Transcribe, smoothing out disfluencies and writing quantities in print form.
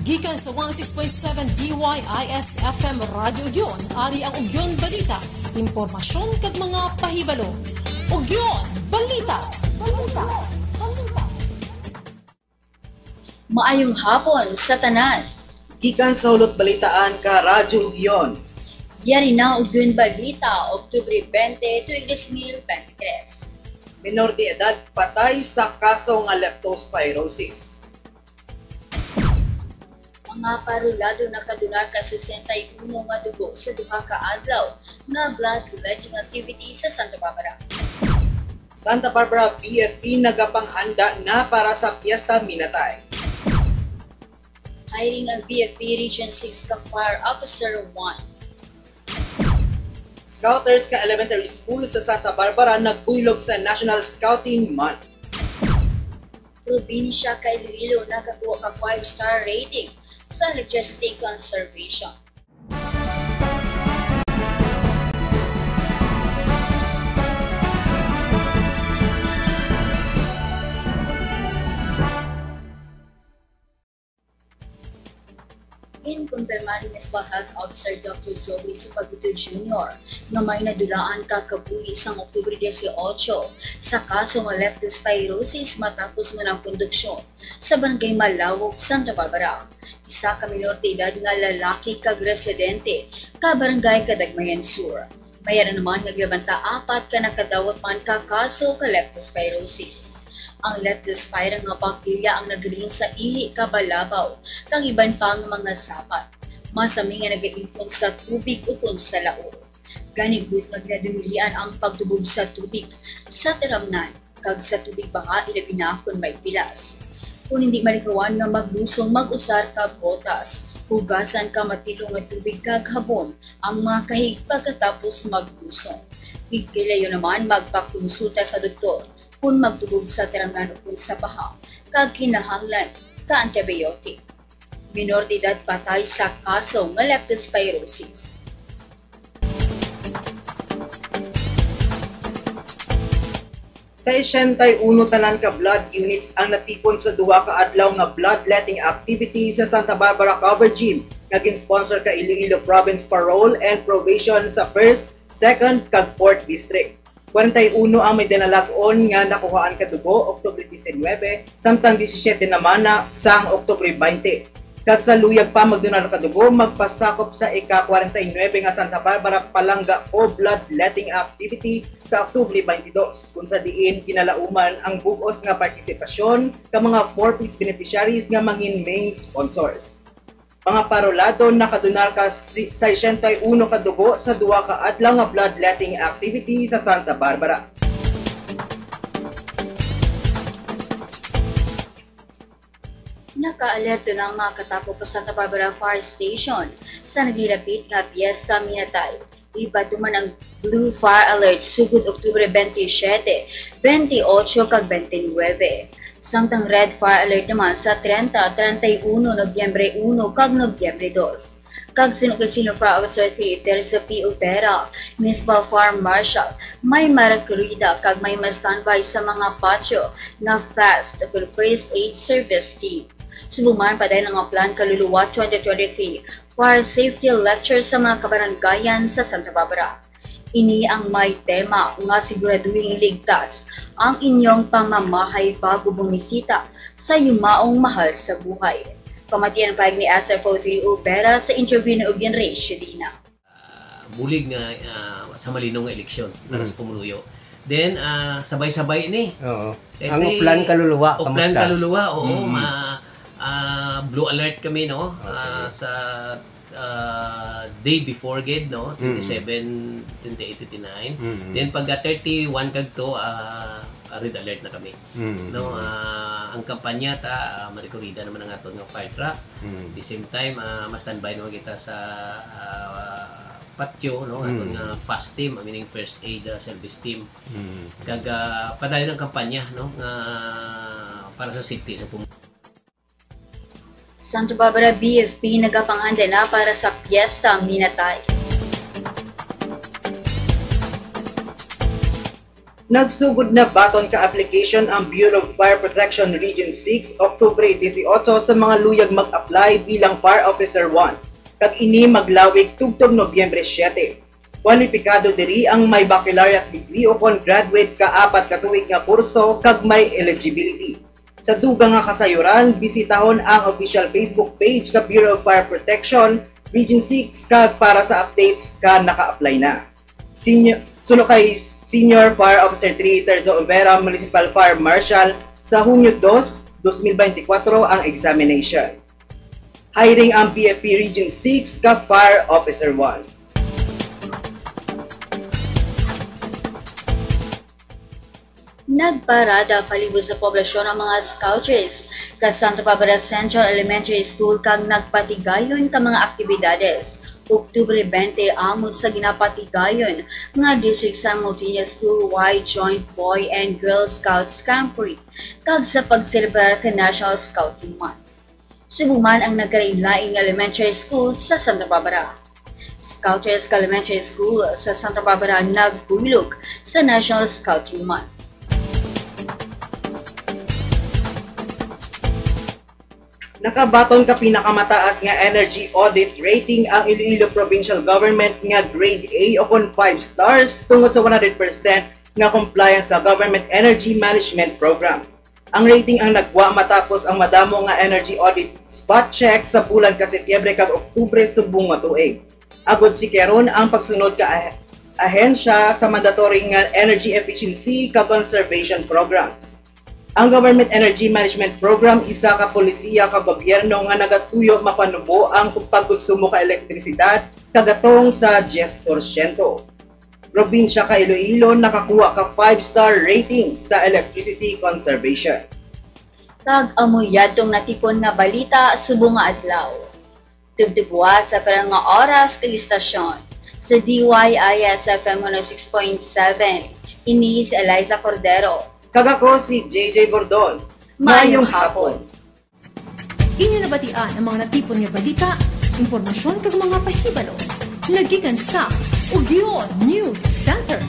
Gikan sa 106.7 DYIS FM Radio Ugyon, ari ang Ugyon Balita, impormasyon kag mga pahibalo. Ugyon Balita. Maayong hapon sa tanan. Gikan sa hulot balitaan ka Radyo Ugyon. Yari na Ugyon Balita, Oktubre 20, tuig 2023. Minor de edad patay sa kaso nga leptospirosis. Mga parulado nakadunar ka 61 nga dugo sa duha ka adlaw na bloodletting activity sa Santa Barbara. Santa Barbara BFP nagapanghanda na para sa Fiesta Minatay. Hiring ang BFP Region 6 ka Fire Officer 1. Scouters ka elementary school sa Santa Barbara nagbuylog sa National Scouting Month. Probinsya ka Iloilo nakakuha ka 5-star rating sa electricity conservation. Kumpirmado ni Municipal Health Officer Dr. Zoe Supaguto Jr. na may nadulaan kakabuhi sang Oktubre 18 sa kaso ng leptospirosis matapos nga ng konduksyon sa Barangay Malawog, Santa Barbara. Isa ka minor de edad nga lalaki kag residente ka Barangay Kadagmayan Sur. Mayroon naman naglabanta 4 ka nakadawat man ka kaso ka leptospirosis. Ang leptospira nga bakterya ang nagring sa ihi kabalabaw kang iban pang mga sapat. Masami nga nag-impon sa tubig ukon sa lao. Ganigud nga ginadumilian ang pagtubog sa tubig sa tiramnan kag sa tubig baha ilabi na kung may pilas. Kung hindi malikawan nga maglusong mag-usar ka botas, hugasan ka matilong nga tubig kag habon ang mga kahig pagkatapos maglusong. Kikilayo naman magpakonsulta sa doktor kung magtubog sa tiramnan o sa baha, kag kinahanglan ka antibiotic. Minor de edad patay sa kaso ng leptospirosis. Sa 61 tanan ka blood units ang natipon sa duha ka adlaw nga bloodletting activity sa Santa Barbara Cover Gym nga gin-sponsor ka Iloilo Province Parole and Probation sa 1st, 2nd kag 4th District. 41 ang may dinalag-on nga nakuhaan kadugo Oktubre 19, samtang 17 naman na sang Oktubre 20. Kag sa luyag pa magdunar kadugo, magpasakop sa ika-49 nga Santa Barbara Palangga o bloodletting activity sa Oktubre 22, kung sa diin kinalauman ang bugos nga partisipasyon ka mga 4-piece beneficiaries nga mangin main sponsors. Mga parolado nakadunar ka 61 kadugo sa duha ka adlaw nga bloodletting activity sa Santa Barbara. Naka-alerto ng mga katapo pa Santa Barbara Fire Station sa nagilapit nga Fiesta Minatay. Iba duman ang Blue Fire Alert sugod Oktubre 27, 28 kag 29. Samtang Red Fire Alert naman sa 30, 31, Nobyembre 1 kag Nobyembre 2. Kag sino Fire Officer Teresa P. Opera, Municipal Fire Marshal, may marakurida kag may ma-standby sa mga patio na fast kag First Aid Service Team. Subuman pa dahil ng plan kaluluwa 2023 Fire Safety Lecture sa mga kabaranggayan sa Santa Barbara. Ini ang may tema nga siguraduhin ligtas ang inyong pamamahay bago bumisita sa yumaong mahal sa buhay. Pamatian pa ni SFO 3 Ubera sa interview ni Ugyon Balita. Bulig nga sa malinong nga eleksyon para sa pumunuyo. Then sabay-sabay ni. Oo. Ang plan kaluluwa, kamusta? Plan kaluluwa, oo. Blue alert kami no sa day before gid no 27 28 29 then pagka 31 kadto red alert na kami no ang kampanya ta marikorida naman ang aton nga fire truck the same time mas standby naman kita sa patio no aton nga fast team meaning first aid service team kag padali ng kampanya no nga para sa safety sa Santa Barbara BFP nagapanghanda na para sa Fiesta Minatay. Nagsugod na baton ka application ang Bureau of Fire Protection Region 6 Oktubre 18 sa mga luyag mag-apply bilang Fire Officer 1. Kag ini maglawig tugtog Nobyembre 7. Kwalipikado diri ang may baccalaureate degree o kon graduate ka-4 ka tuig nga kurso kag may eligibility. Sa dugang nga kasayuran, bisitahon ang official Facebook page ka Bureau of Fire Protection Region 6 kag para sa updates ka naka-apply na. Sunod kay Senior Fire Officer 3 Terzo Olvera, Municipal Fire Marshal, sa Hunyo 2, 2024 ang examination. Hiring ang BFP Region 6 ka Fire Officer 1. Nagparada palibot sa poblasyon ang mga scouters ka Santa Barbara Central Elementary School kag nagpatigayon ka mga aktibidades. Oktubre 20 amo sa ginapatigayon nga District Simultaneous School-wide Joint Boy and Girl Scouts Camporee kag sa pagselebrar ka National Scouting Month. Subuman ang nagkalain-laing elementary school sa Santa Barbara. Scouters ka Elementary School sa Santa Barbara nagpulog sa National Scouting Month. Nakabaton ka pinakamataas nga energy audit rating ang Iloilo Provincial Government nga grade A o kon 5 stars tungod sa 100% nga compliance sa Government Energy Management Program. Ang rating ang nagwa matapos ang madamo nga energy audit spot check sa bulan ka Setyembre kag Oktubre subong nga tuig. Agod si keron ang pagsunod ka ahensya sa mandatory nga energy efficiency kag conservation programs. Ang Government Energy Management Program isa ka polisiya ka gobyerno nga nagatuyo mapanubo ang pagkonsumo ka elektrisidad kagatong sa 10%. Probinsya ka Iloilo nakakuha ka 5-star rating sa electricity conservation. Kag amuyadtong natipon nga balita subong nga adlaw. Tugtugwa sa parang nga oras kag istasyon sa DYIS FM 106.7. Ini si Allyza Cordero. Kag ako si JJ Bordon. Mayong hapon. Inyo nabatian ang mga natipon nga balita, impormasyon kag mga pahibalo. Nagikan sa Ugyon News Center.